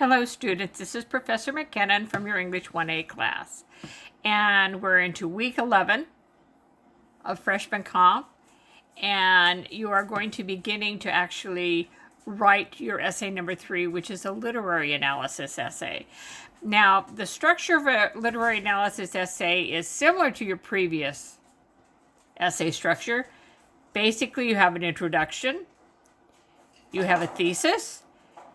Hello students, this is Professor McKinnon from your English 1A class. And we're into week 11 of Freshman Comp. And you are going to be beginning to actually write your essay number 3, which is a literary analysis essay. Now, the structure of a literary analysis essay is similar to your previous essay structure. Basically, you have an introduction, you have a thesis,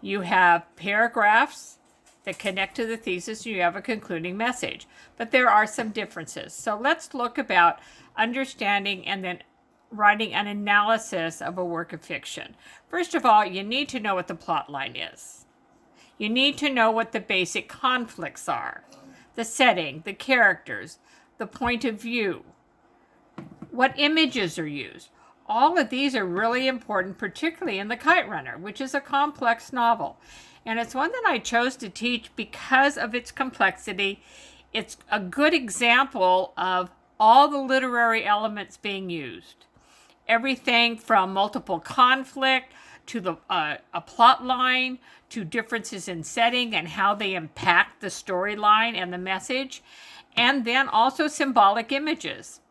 you have paragraphs that connect to the thesis, and you have a concluding message. But there are some differences. So let's look about understanding and then writing an analysis of a work of fiction. First of all, you need to know what the plot line is. You need to know what the basic conflicts are, the setting, the characters, the point of view, what images are used. All of these are really important, particularly in The Kite Runner, which is a complex novel. And it's one that I chose to teach because of its complexity. It's a good example of all the literary elements being used. Everything from multiple conflict to a plot line, to differences in setting and how they impact the storyline and the message, and then also symbolic images.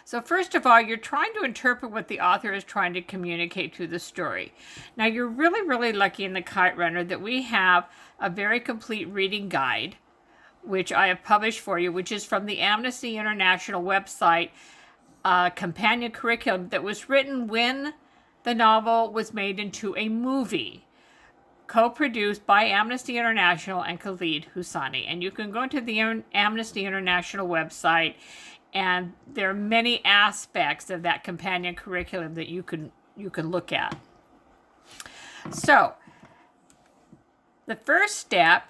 So first of all, you're trying to interpret what the author is trying to communicate through the story. Now, you're really, really lucky in The Kite Runner that we have a very complete reading guide, which I have published for you, which is from the Amnesty International website, companion curriculum that was written when the novel was made into a movie, co-produced by Amnesty International and Khalid Hosseini. And you can go to the Amnesty International website, and there are many aspects of that companion curriculum that you can look at. So, the first step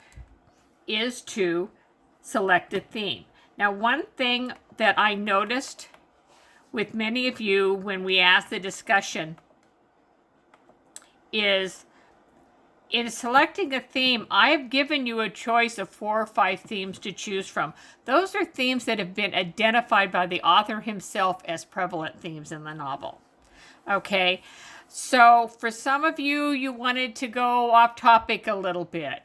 is to select a theme. Now, one thing that I noticed with many of you when we asked the discussion is, in selecting a theme, I have given you a choice of 4 or 5 themes to choose from. Those are themes that have been identified by the author himself as prevalent themes in the novel. Okay, so for some of you, you wanted to go off topic a little bit.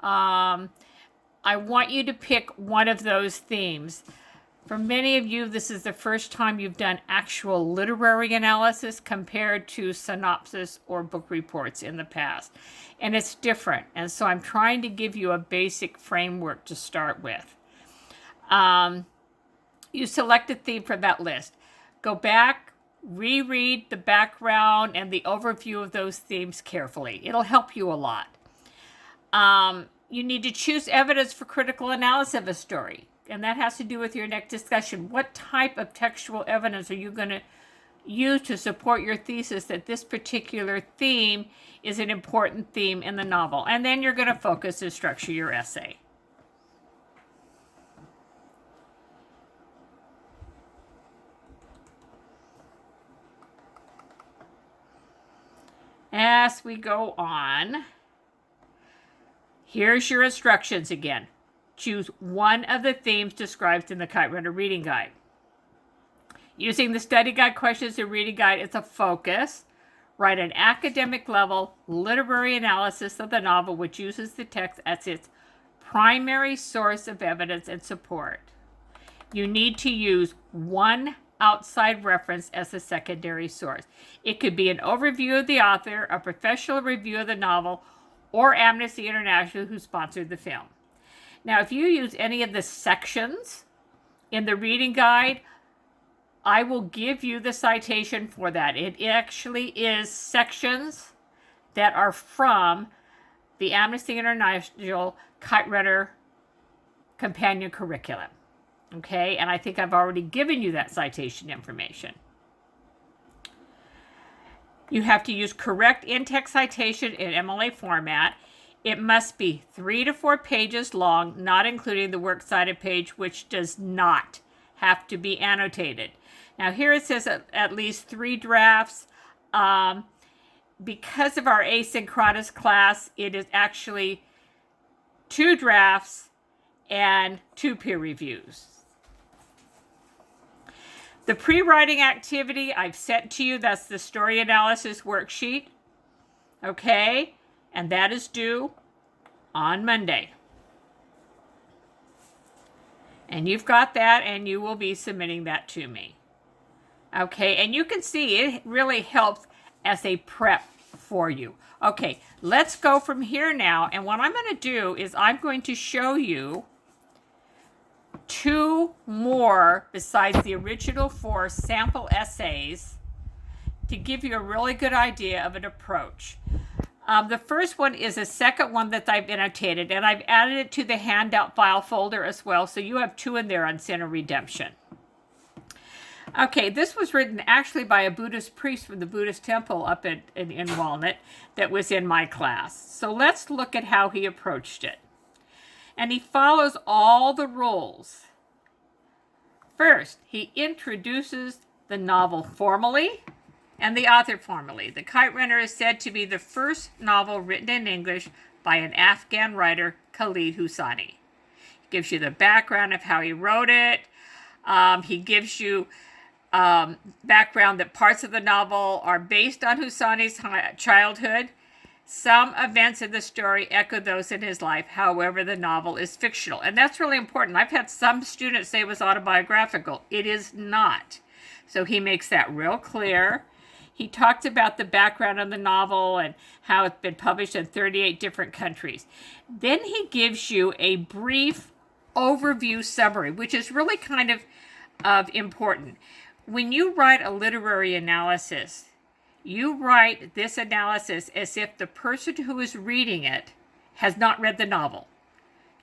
I want you to pick one of those themes. For many of you, this is the first time you've done actual literary analysis compared to synopsis or book reports in the past. And it's different. And so I'm trying to give you a basic framework to start with. You select a theme from that list. Go back, reread the background and the overview of those themes carefully. It'll help you a lot. You need to choose evidence for critical analysis of a story. And that has to do with your next discussion. What type of textual evidence are you going to use to support your thesis that this particular theme is an important theme in the novel? And then you're going to focus and structure your essay. As we go on, here's your instructions again. Choose one of the themes described in the Kite Runner reading guide. Using the study guide questions and reading guide as a focus, write an academic level literary analysis of the novel which uses the text as its primary source of evidence and support. You need to use one outside reference as a secondary source. It could be an overview of the author, a professional review of the novel, or Amnesty International who sponsored the film. Now, if you use any of the sections in the reading guide, I will give you the citation for that. It actually is sections that are from the Amnesty International Kite Runner companion curriculum. Okay, and I think I've already given you that citation information. You have to use correct in-text citation in MLA format. It must be 3 to 4 pages long, not including the works cited page, which does not have to be annotated. Now here it says at least 3 drafts. Because of our asynchronous class, it is actually 2 drafts and 2 peer reviews. The pre-writing activity I've sent to you, that's the story analysis worksheet. Okay, and that is due on Monday. And you've got that, and you will be submitting that to me. Okay, and you can see it really helps as a prep for you. Okay, let's go from here now, and what I'm going to do is I'm going to show you 2 more besides the original 4 sample essays to give you a really good idea of an approach. The first one is a second one that I've annotated, and I've added it to the handout file folder as well, so you have 2 in there on sin and redemption. Okay, this was written actually by a Buddhist priest from the Buddhist temple up in Walnut that was in my class. So let's look at how he approached it. And he follows all the rules. First, he introduces the novel formally and the author formally. The Kite Runner is said to be the first novel written in English by an Afghan writer, Khaled Hosseini. He gives you the background of how he wrote it. He gives you background that parts of the novel are based on Hosseini's childhood. Some events in the story echo those in his life. However, the novel is fictional. And that's really important. I've had some students say it was autobiographical. It is not. So he makes that real clear. He talked about the background of the novel and how it's been published in 38 different countries. Then he gives you a brief overview summary, which is really kind of important. When you write a literary analysis, you write this analysis as if the person who is reading it has not read the novel.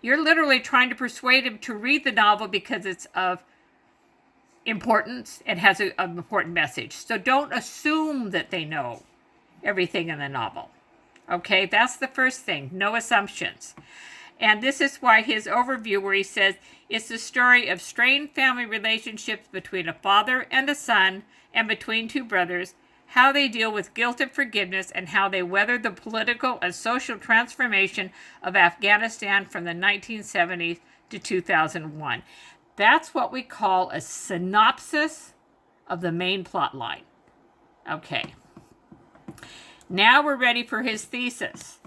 You're literally trying to persuade him to read the novel because it's of importance and has an important message. So don't assume that they know everything in the novel. Okay, that's the first thing. No assumptions. And this is why his overview, where he says, it's the story of strained family relationships between a father and a son and between 2 brothers, how they deal with guilt and forgiveness, and how they weather the political and social transformation of Afghanistan from the 1970s to 2001. That's what we call a synopsis of the main plot line. Okay. Now we're ready for his thesis.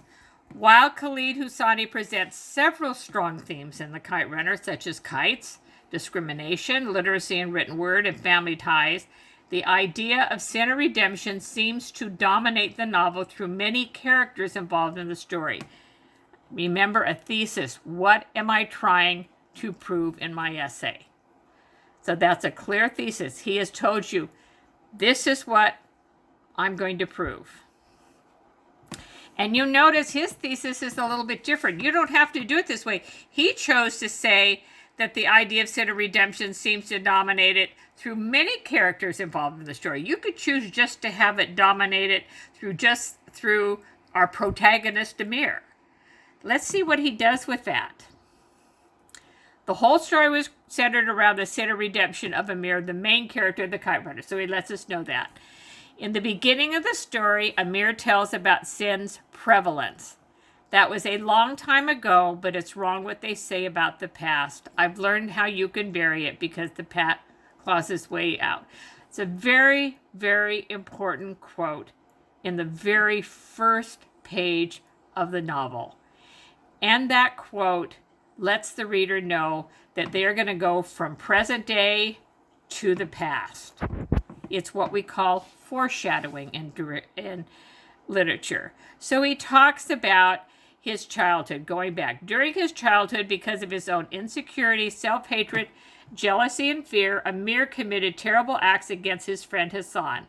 While Khaled Hosseini presents several strong themes in The Kite Runner, such as kites, discrimination, literacy in written word, and family ties, the idea of sin and redemption seems to dominate the novel through many characters involved in the story. Remember a thesis. What am I trying to prove in my essay? So that's a clear thesis. He has told you, this is what I'm going to prove. And you notice his thesis is a little bit different. You don't have to do it this way. He chose to say that the idea of sin and redemption seems to dominate it through many characters involved in the story. You could choose just to have it dominated through our protagonist, Amir. Let's see what he does with that. The whole story was centered around the sin and redemption of Amir, the main character of the Kite Runner. So he lets us know that. In the beginning of the story, Amir tells about sin's prevalence. That was a long time ago, but it's wrong what they say about the past. I've learned how you can bury it because the past claws its way out. It's a very, very important quote in the very first page of the novel. And that quote lets the reader know that they are going to go from present day to the past. It's what we call foreshadowing in literature. So he talks about his childhood, going back. During his childhood, because of his own insecurity, self-hatred, jealousy, and fear, Amir committed terrible acts against his friend Hassan.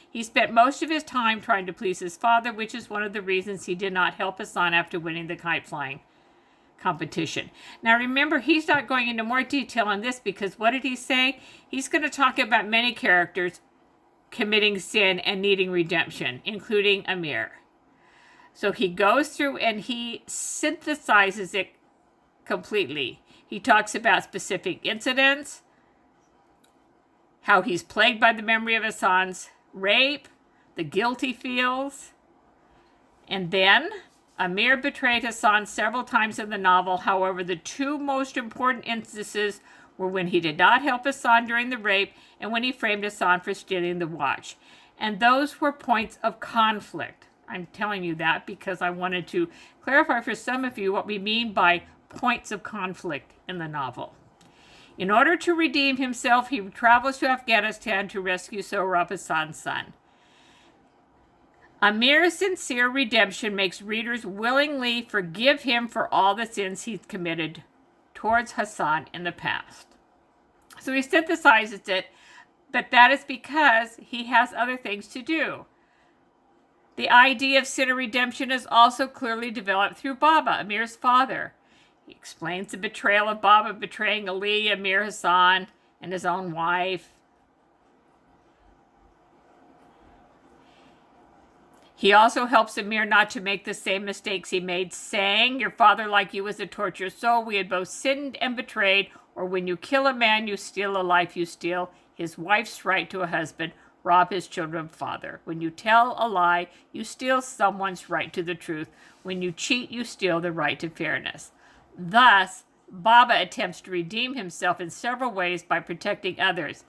He spent most of his time trying to please his father, which is one of the reasons he did not help Hassan after winning the kite flying competition. Now remember, he's not going into more detail on this because what did he say? He's going to talk about many characters committing sin and needing redemption, including Amir. So he goes through and he synthesizes it completely. He talks about specific incidents, how he's plagued by the memory of Hassan's rape, the guilt he feels, and then Amir betrayed Hassan several times in the novel. However, the 2 most important instances were when he did not help Hassan during the rape and when he framed Hassan for stealing the watch. And those were points of conflict. I'm telling you that because I wanted to clarify for some of you what we mean by points of conflict in the novel. In order to redeem himself, he travels to Afghanistan to rescue Sohrab Hassan's son. Amir's sincere redemption makes readers willingly forgive him for all the sins he's committed towards Hassan in the past. So he synthesizes it, but that is because he has other things to do. The idea of sinner redemption is also clearly developed through Baba, Amir's father. He explains the betrayal of Baba betraying Ali, Amir Hassan, and his own wife. He also helps Amir not to make the same mistakes he made, saying, "Your father, like you, was a tortured soul. We had both sinned and betrayed. Or when you kill a man, you steal a life. You steal his wife's right to a husband, rob his children of father. When you tell a lie, you steal someone's right to the truth. When you cheat, you steal the right to fairness." Thus, Baba attempts to redeem himself in several ways by protecting others.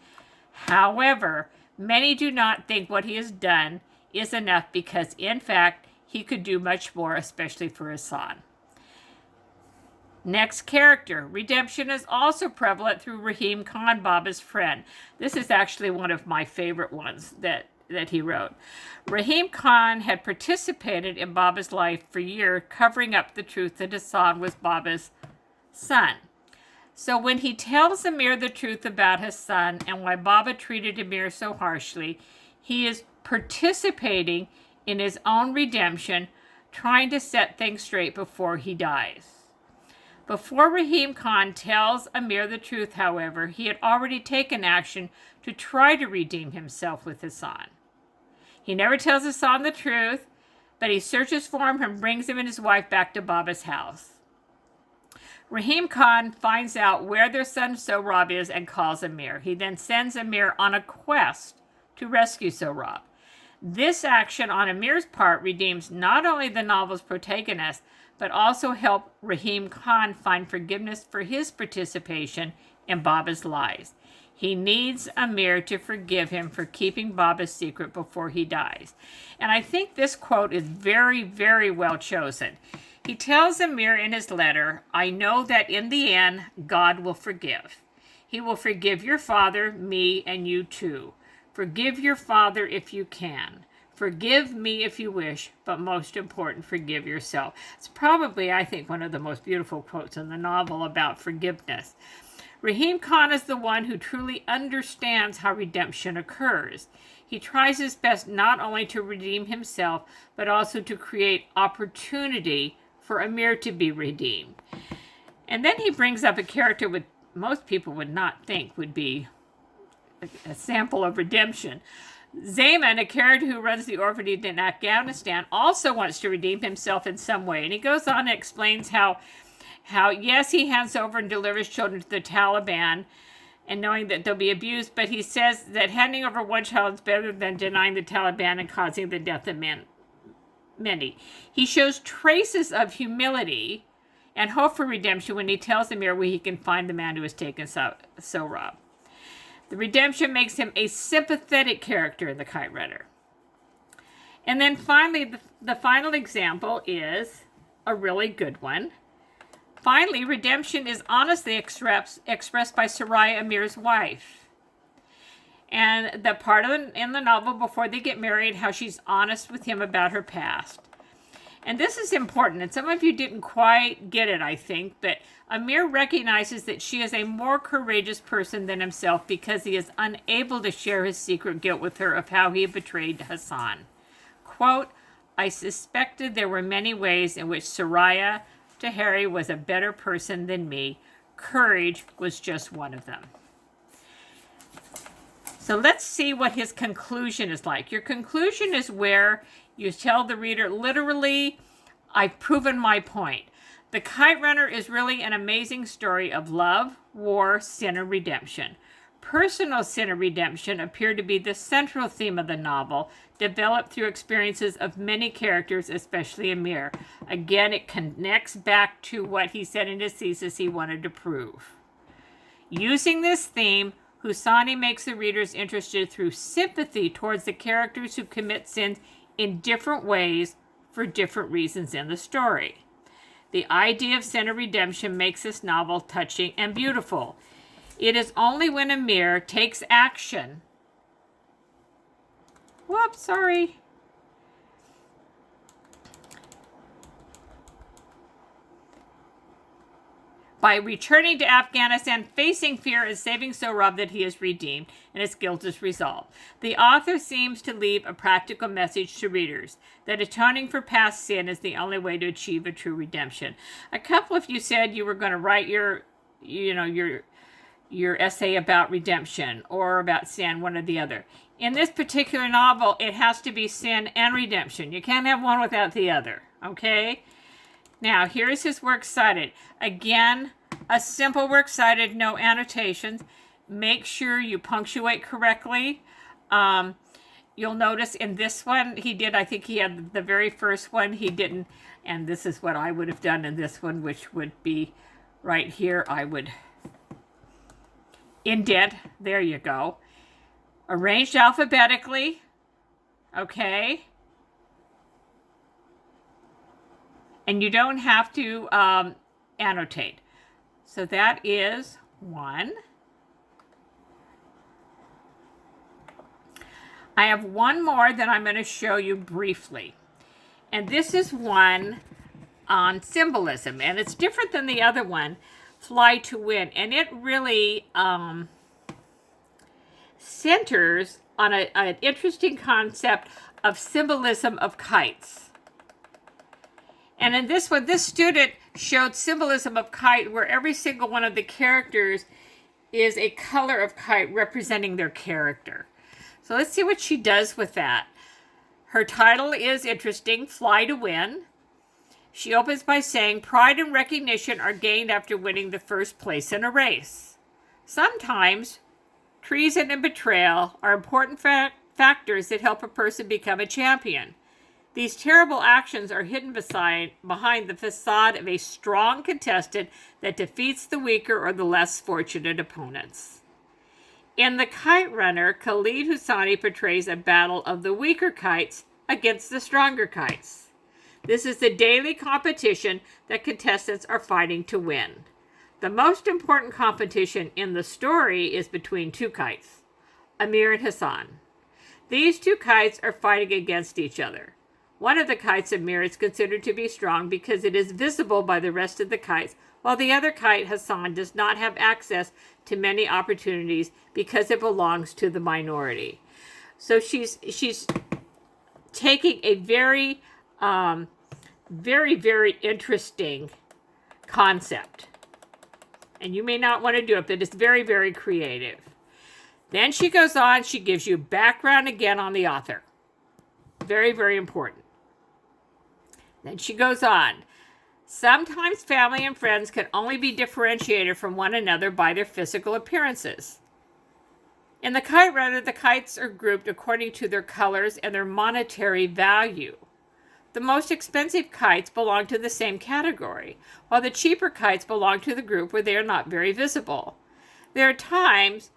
However, many do not think what he has done is enough because, in fact, he could do much more, especially for Hassan. Next character. Redemption is also prevalent through Rahim Khan, Baba's friend. This is actually one of my favorite ones that he wrote. Rahim Khan had participated in Baba's life for years, covering up the truth that Hassan was Baba's son. So when he tells Amir the truth about his son and why Baba treated Amir so harshly, he is participating in his own redemption, trying to set things straight before he dies. Before Rahim Khan tells Amir the truth, however, he had already taken action to try to redeem himself with Hassan. He never tells Hassan the truth, but he searches for him and brings him and his wife back to Baba's house. Rahim Khan finds out where their son Sohrab is and calls Amir. He then sends Amir on a quest to rescue Sohrab. This action on Amir's part redeems not only the novel's protagonist, but also help Rahim Khan find forgiveness for his participation in Baba's lies. He needs Amir to forgive him for keeping Baba's secret before he dies. And I think this quote is very, very well chosen. He tells Amir in his letter, "I know that in the end, God will forgive. He will forgive your father, me, and you too. Forgive your father if you can. Forgive me if you wish, but most important, forgive yourself." It's probably, I think, one of the most beautiful quotes in the novel about forgiveness. Rahim Khan is the one who truly understands how redemption occurs. He tries his best not only to redeem himself, but also to create opportunity for Amir to be redeemed. And then he brings up a character which most people would not think would be a sample of redemption. Zaman, a character who runs the orphanage in Afghanistan, also wants to redeem himself in some way. And he goes on and explains how yes, he hands over and delivers children to the Taliban and knowing that they'll be abused, but he says that handing over one child is better than denying the Taliban and causing the death of many. He shows traces of humility and hope for redemption when he tells Amir where he can find the man who has taken Sohrab. The redemption makes him a sympathetic character in The Kite Runner. And then finally, the final example is a really good one. Finally, redemption is honestly expressed by Soraya, Amir's wife. And the part in the novel before they get married, how she's honest with him about her past. And this is important, and some of you didn't quite get it, I think, but Amir recognizes that she is a more courageous person than himself because he is unable to share his secret guilt with her of how he betrayed Hassan. Quote, "I suspected there were many ways in which Soraya Taheri was a better person than me. Courage was just one of them." So let's see what his conclusion is like. Your conclusion is where you tell the reader, literally, I've proven my point. The Kite Runner is really an amazing story of love, war, sin, and redemption. Personal sin and redemption appear to be the central theme of the novel, developed through experiences of many characters, especially Amir. Again, it connects back to what he said in his thesis he wanted to prove. Using this theme, Husani makes the readers interested through sympathy towards the characters who commit sins in different ways for different reasons in the story. The idea of sin or redemption makes this novel touching and beautiful. It is only when Amir takes action. Whoops, sorry. By returning to Afghanistan, facing fear and saving Sohrab that he is redeemed and his guilt is resolved. The author seems to leave a practical message to readers that atoning for past sin is the only way to achieve a true redemption. A couple of you said you were going to write your essay about redemption or about sin, one or the other. In this particular novel, it has to be sin and redemption. You can't have one without the other, okay? Now, here's his works cited. Again, a simple works cited, no annotations. Make sure you punctuate correctly. You'll notice in this one, he did, I think he had the very first one, he didn't, and this is what I would have done in this one, which would be right here. I would indent, there you go. Arranged alphabetically, okay? And you don't have to annotate. So that is one. I have one more that I'm going to show you briefly. And this is one on symbolism. And it's different than the other one, Fly to Win. And it really centers on an interesting concept of symbolism of kites. And in this one, this student showed symbolism of kite where every single one of the characters is a color of kite representing their character. So let's see what she does with that. Her title is interesting, Fly to Win. She opens by saying, pride and recognition are gained after winning the first place in a race. Sometimes, treason and betrayal are important factors that help a person become a champion. These terrible actions are hidden behind the facade of a strong contestant that defeats the weaker or the less fortunate opponents. In The Kite Runner, Khalid Hosseini portrays a battle of the weaker kites against the stronger kites. This is the daily competition that contestants are fighting to win. The most important competition in the story is between two kites, Amir and Hassan. These two kites are fighting against each other. One of the kites, Amir, is considered to be strong because it is visible by the rest of the kites, while the other kite, Hassan, does not have access to many opportunities because it belongs to the minority. So she's taking a very, very interesting concept. And you may not want to do it, but it's very, very creative. Then she goes on, she gives you background again on the author. Very, very important. Then she goes on. Sometimes family and friends can only be differentiated from one another by their physical appearances. In The Kite Runner, the kites are grouped according to their colors and their monetary value. The most expensive kites belong to the same category, while the cheaper kites belong to the group where they are not very visible. There are times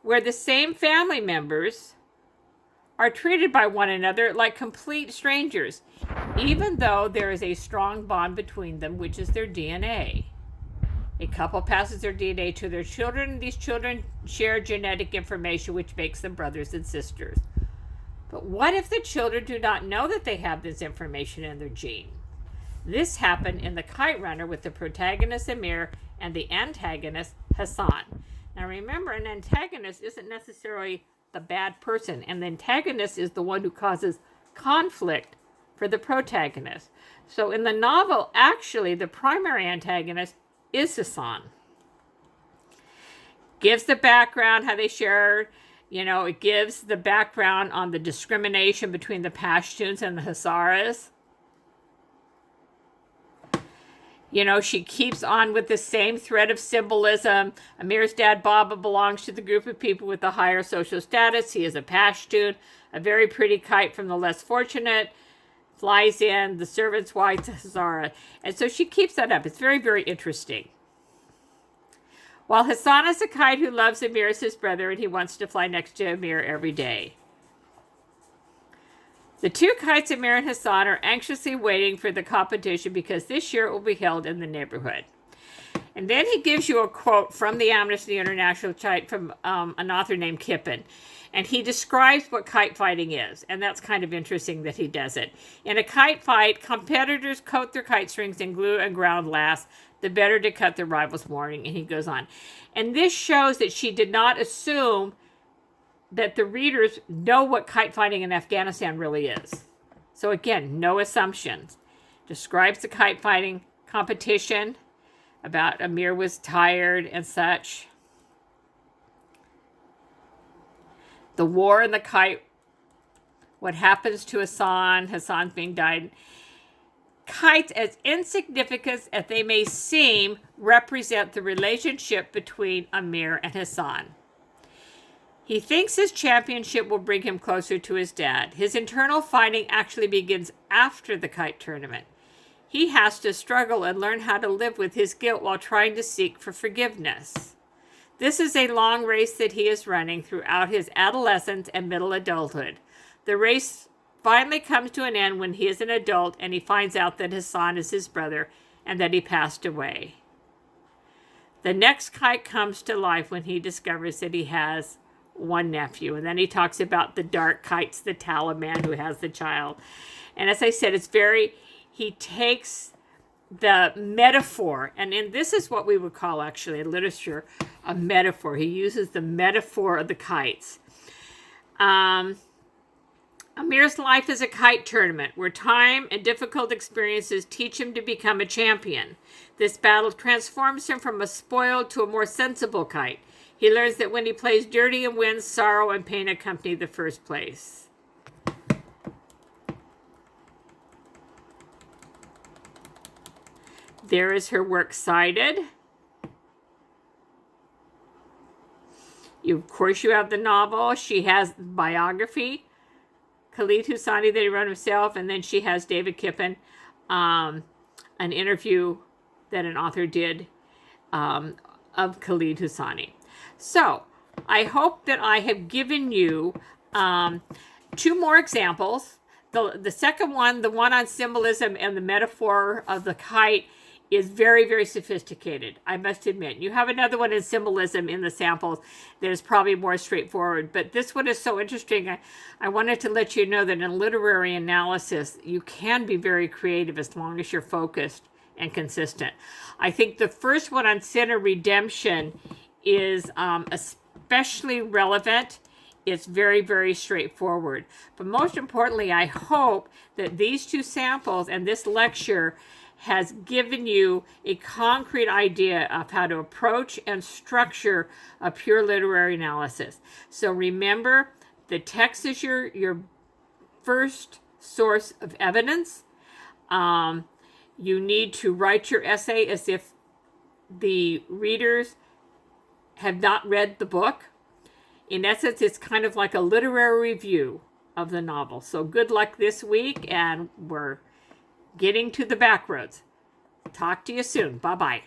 where the same family members are treated by one another like complete strangers, even though there is a strong bond between them, which is their DNA. A couple passes their DNA to their children, and these children share genetic information which makes them brothers and sisters. But what if the children do not know that they have this information in their gene? This happened in The Kite Runner with the protagonist Amir and the antagonist Hassan. Now remember, an antagonist isn't necessarily the bad person, and the antagonist is the one who causes conflict for the protagonist. So in the novel, actually, the primary antagonist is Hassan. Gives the background, how they share, it gives the background on the discrimination between the Pashtuns and the Hazaras. She keeps on with the same thread of symbolism. Amir's dad, Baba, belongs to the group of people with the higher social status. He is a Pashtun, a very pretty kite from the less fortunate. Flies in, the servant's wife, Hazara. And so she keeps that up. It's very, very interesting. While Hassan is a kite who loves Amir as his brother, and he wants to fly next to Amir every day. The two kites, Amir and Hassan, are anxiously waiting for the competition because this year it will be held in the neighborhood. And then he gives you a quote from the Amnesty International site from an author named Kippen. And he describes what kite fighting is. And that's kind of interesting that he does it. In a kite fight, competitors coat their kite strings in glue and ground glass, the better to cut their rivals' warning. And he goes on. And this shows that she did not assume that the readers know what kite fighting in Afghanistan really is. So again, no assumptions. Describes the kite fighting competition, about Amir was tired and such. The war in the kite, what happens to Hassan's being died. Kites, as insignificant as they may seem, represent the relationship between Amir and Hassan. He thinks his championship will bring him closer to his dad. His internal fighting actually begins after the kite tournament. He has to struggle and learn how to live with his guilt while trying to seek for forgiveness. This is a long race that he is running throughout his adolescence and middle adulthood. The race finally comes to an end when he is an adult and he finds out that Hassan is his brother and that he passed away. The next kite comes to life when he discovers that he has one nephew. And then he talks about the dark kites, the Taliban who has the child. And as I said, he takes the metaphor, and this is what we would call actually in literature a metaphor. He uses the metaphor of the kites. Amir's life is a kite tournament where time and difficult experiences teach him to become a champion. This battle transforms him from a spoiled to a more sensible kite. He learns that when he plays dirty and wins, sorrow and pain accompany the first place. There is her works cited. Of course, you have the novel. She has biography, Khalid Hosseini, that he wrote himself, and then she has David Kippen, an interview that an author did of Khalid Hosseini. So, I hope that I have given you two more examples. The second one, the one on symbolism and the metaphor of the kite, is very, very sophisticated, I must admit. You have another one in symbolism in the samples that is probably more straightforward. But this one is so interesting. I wanted to let you know that in literary analysis, you can be very creative as long as you're focused and consistent. I think the first one on sin or redemption is especially relevant. It's very, very straightforward. But most importantly, I hope that these two samples and this lecture has given you a concrete idea of how to approach and structure a pure literary analysis. So remember, the text is your first source of evidence. You need to write your essay as if the readers have not read the book. In essence, it's kind of like a literary review of the novel. So good luck this week, and we're getting to the back roads. Talk to you soon. Bye-bye.